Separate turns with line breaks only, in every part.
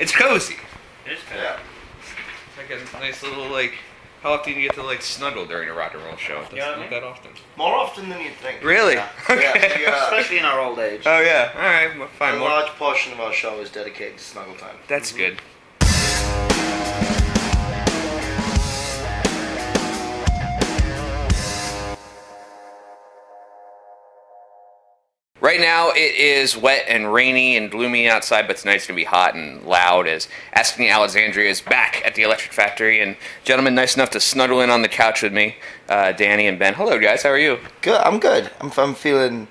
It's cozy.
It is cozy.
Yeah.
It's like a nice little, like, how often do you get to, like, snuggle during a rock and roll show? It doesn't that often.
More often than you'd think.
Really?
Yeah.
Okay.
Yeah.
Especially in our old age.
Oh, yeah. All right. Well, fine.
A large portion of our show is dedicated to snuggle time.
That's good. Right now it is wet and rainy and gloomy outside, but tonight's going to be hot and loud as Asking Alexandria is back at the Electric Factory. And gentlemen nice enough to snuggle in on the couch with me, Danny and Ben. Hello, guys. How are you?
Good. I'm good. I'm feeling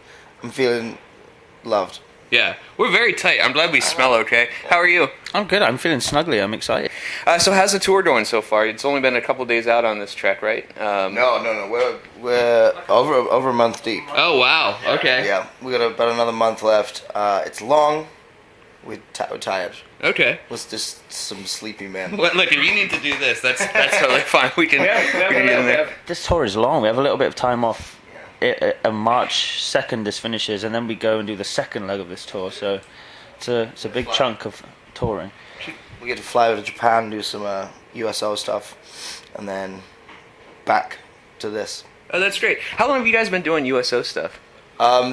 loved.
Yeah, we're very tight. I'm glad we smell okay. How are you?
I'm good. I'm feeling snuggly. I'm excited.
So how's the tour going so far? It's only been a couple days out on this trek, right?
No. We're over a month deep.
Oh, wow. Okay.
Yeah, we got about another month left. It's long. We're tired.
Okay.
Let's just some sleepy men.
Well, look, if you need to do this, that's totally fine. We can get in there.
This tour is long. We have a little bit of time off. March 2nd this finishes, and then we go and do the second leg of this tour. So it's a big chunk of touring.
We get to fly over to Japan, do some USO stuff, and then back to this.
Oh, that's great. How long have you guys been doing USO stuff?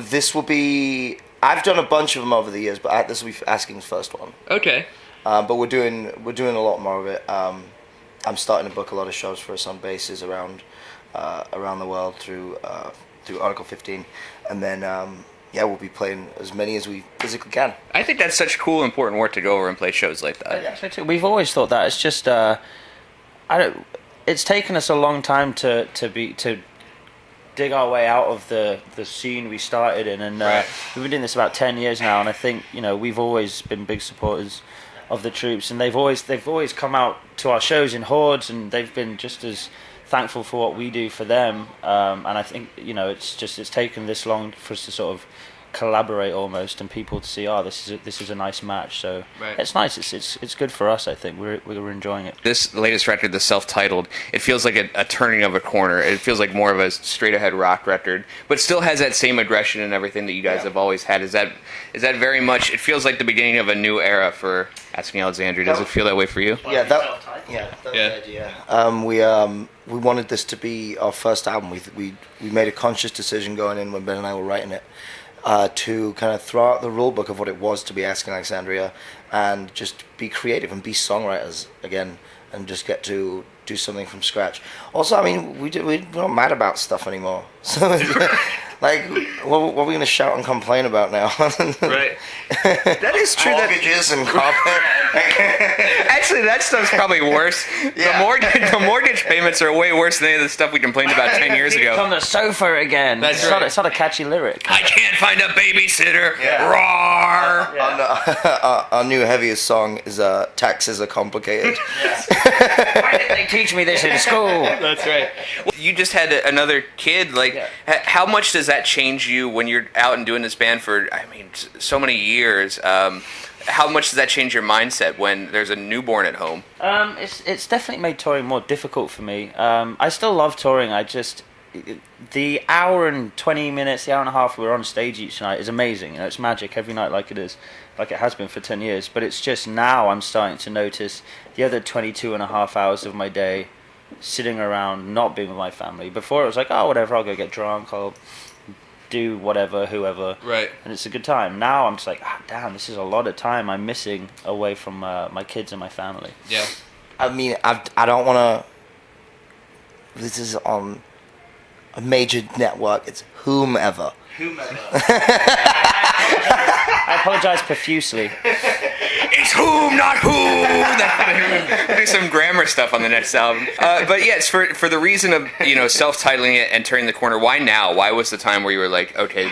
This will be. I've done a bunch of them over the years, but this will be Asking's first one.
Okay.
But we're doing a lot more of it. I'm starting to book a lot of shows for us on bases around the world through Article 15, and then we'll be playing as many as we physically can.
I think that's such cool, important work to go over and play shows like that.
We've always thought that. It's just it's taken us a long time to dig our way out of the scene we started in, and we've been doing this about 10 years now, and I think we've always been big supporters of the troops, and they've always come out to our shows in hordes, and they've been just as thankful for what we do for them, and I think it's taken this long for us to sort of collaborate almost, and people to see this is a nice match. So it's nice. It's good for us. I think we're enjoying it. This
latest record, the self-titled, it feels like a turning of a corner. It feels like more of a straight ahead rock record, but still has that same aggression and everything that you guys have always had. Is that very much? It feels like the beginning of a new era for Asking Alexandria. Does it feel that way for you?
Yeah, that was the idea. We wanted this to be our first album. We made a conscious decision going in when Ben and I were writing it to kind of throw out the rule book of what it was to be Asking Alexandria and just be creative and be songwriters again and just get to do something from scratch. Also, I mean, we're not mad about stuff anymore. So, like, what are we going to shout and complain about now?
Right. That is true.
Mortgages and carpet.
Actually, that stuff's probably worse.
Yeah.
The mortgage payments are way worse than any of the stuff we complained about 10 years ago.
On the sofa again.
That's right.
It's not a catchy lyric.
I can't find a babysitter.
Yeah.
Roar.
Our new heaviest song is Taxes Are Complicated.
Why didn't they teach me this in school?
That's right. Well, you just had another kid. Like, how much does that change you when you're out and doing this band for, so many years? How much does that change your mindset when there's a newborn at home?
It's definitely made touring more difficult for me. I still love touring. The hour and 20 minutes, the hour and a half we're on stage each night is amazing. It's magic every night, like it has been for 10 years. But it's just now I'm starting to notice the other 22 and a half hours of my day sitting around not being with my family. Before it was like, oh, whatever, I'll go get drunk, I'll do whatever, whoever,
right? And
it's a good time. Now I'm just like, damn, this is a lot of time I'm missing away from my kids and my family.
Yeah.
I mean, I don't want to. This is on a major network. It's whomever.
I apologize profusely.
It's whom, not who. Do some grammar stuff on the next album. But yes, for the reason of self-titling it and turning the corner. Why now? Why was the time where you were like, okay,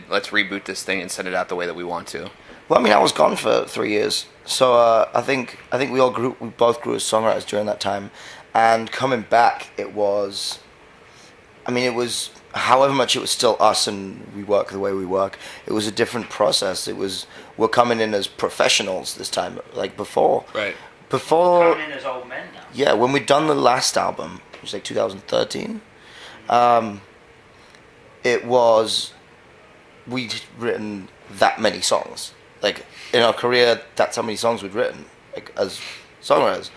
let's reboot this thing and send it out the way that we want to?
Well, I mean, I was gone for 3 years, so I think we both grew as songwriters during that time, and coming back, it was however much it was still us and we work the way we work, it was a different process. We're coming in as professionals this time, like before.
Right.
We're coming in as old men now.
Yeah, when we'd done the last album, it was like 2013, we'd written that many songs. like in our career, that's how many songs we'd written, like as songwriters.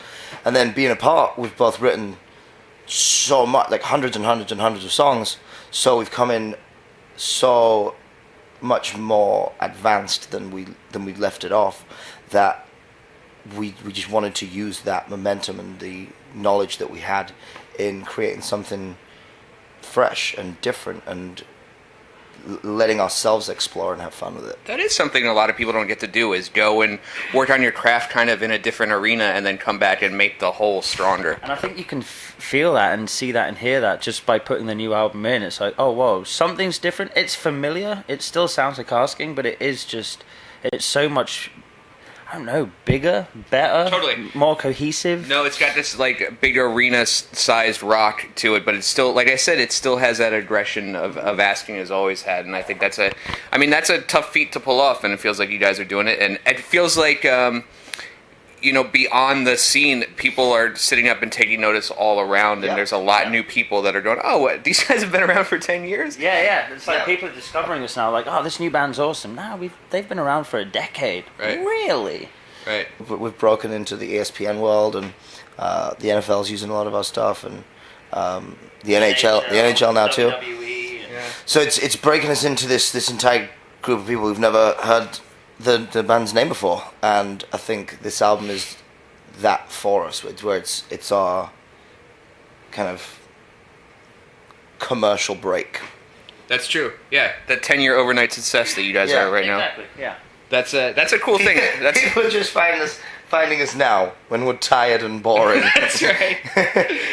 And then being apart, we've both written so much, like hundreds and hundreds and hundreds of songs. So we've come in so much more advanced than we left it off, that we just wanted to use that momentum and the knowledge that we had in creating something fresh and different and letting ourselves explore and have fun with it.
That is something a lot of people don't get to do, is go and work on your craft kind of in a different arena and then come back and make the whole stronger.
And I think you can feel that and see that and hear that just by putting the new album in. It's like, oh, whoa, something's different. It's familiar. It still sounds like Asking, but it's so much, I don't know, bigger, better,
Totally.
more cohesive.
No, it's got this like big arena-sized rock to it, but it's still, like I said, it still has that aggression of Asking has always had, and I think that's a tough feat to pull off, and it feels like you guys are doing it, and it feels like, beyond the scene, people are sitting up and taking notice all around, and there's a lot of new people that are going, oh, what, these guys have been around for 10 years?
Yeah. It's like people are discovering us now, like, oh, this new band's awesome. Now they've been around for a decade.
Right.
Really?
Right.
We've broken into the ESPN world, and the NFL's using a lot of our stuff, and the NHL now too.
WWE.
So it's breaking us into this entire group of people who've never heard the band's name before, and I think this album is that for us, where it's our kind of commercial break.
That's true. Yeah, that 10-year overnight success that you guys are right now.
Exactly. Yeah.
That's a cool thing.
People are just finding us now when we're tired and boring.
That's right.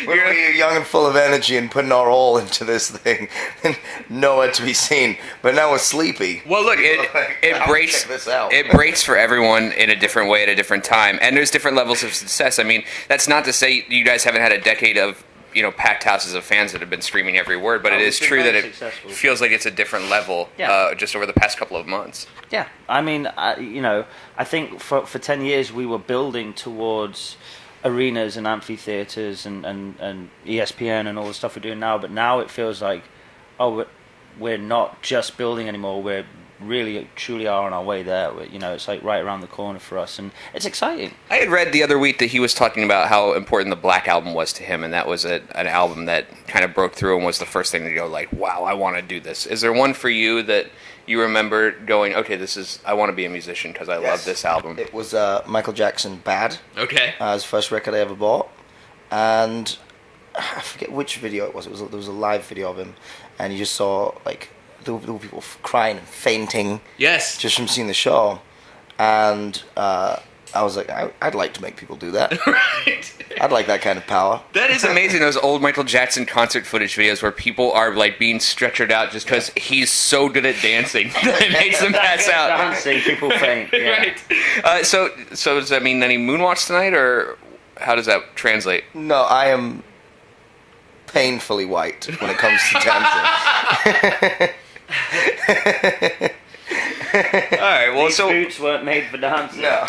When we're young and full of energy and putting our all into this thing, and nowhere to be seen. But now we're sleepy.
Well, look, it breaks.
Check this out.
It breaks for everyone in a different way at a different time, and there's different levels of success. I mean, that's not to say you guys haven't had a decade of packed houses of fans that have been screaming every word, but it is true that it feels like it's a different level just over the past couple of months.
Yeah, I mean, I think for 10 years we were building towards arenas and amphitheaters and ESPN and all the stuff we're doing now, but now it feels like, oh, we're not just building anymore, we're really truly are on our way there. It's like right around the corner for us, and it's exciting.
I had read the other week that he was talking about how important the Black Album was to him, and that was an album that kind of broke through and was the first thing to go like, wow, I want to do this. Is there one for you that you remember going, okay, I want to be a musician because I love this album?
It was Michael Jackson, Bad.
Okay.
His first record I ever bought, and I forget which video it was. There was a live video of him, and you just saw like there were people crying and fainting.
Yes.
Just from seeing the show, and I was like, I'd like to make people do that.
Right.
I'd like that kind of power.
That is amazing. Those old Michael Jackson concert footage videos where people are like being stretchered out just because he's so good at dancing that it makes them pass out.
Dancing, people faint. Yeah.
Right. So does that mean any moonwalks tonight, or how does that translate?
No, I am painfully white when it comes to dancing.
All right. Well,
These boots weren't made for dancing.
No.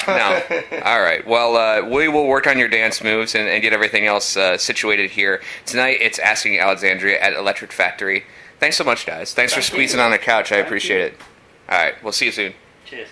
All right. Well, we will work on your dance moves and get everything else situated here tonight. It's Asking Alexandria at Electric Factory. Thanks so much, guys. Thanks for squeezing on the couch. I appreciate it. All right. We'll see you soon.
Cheers.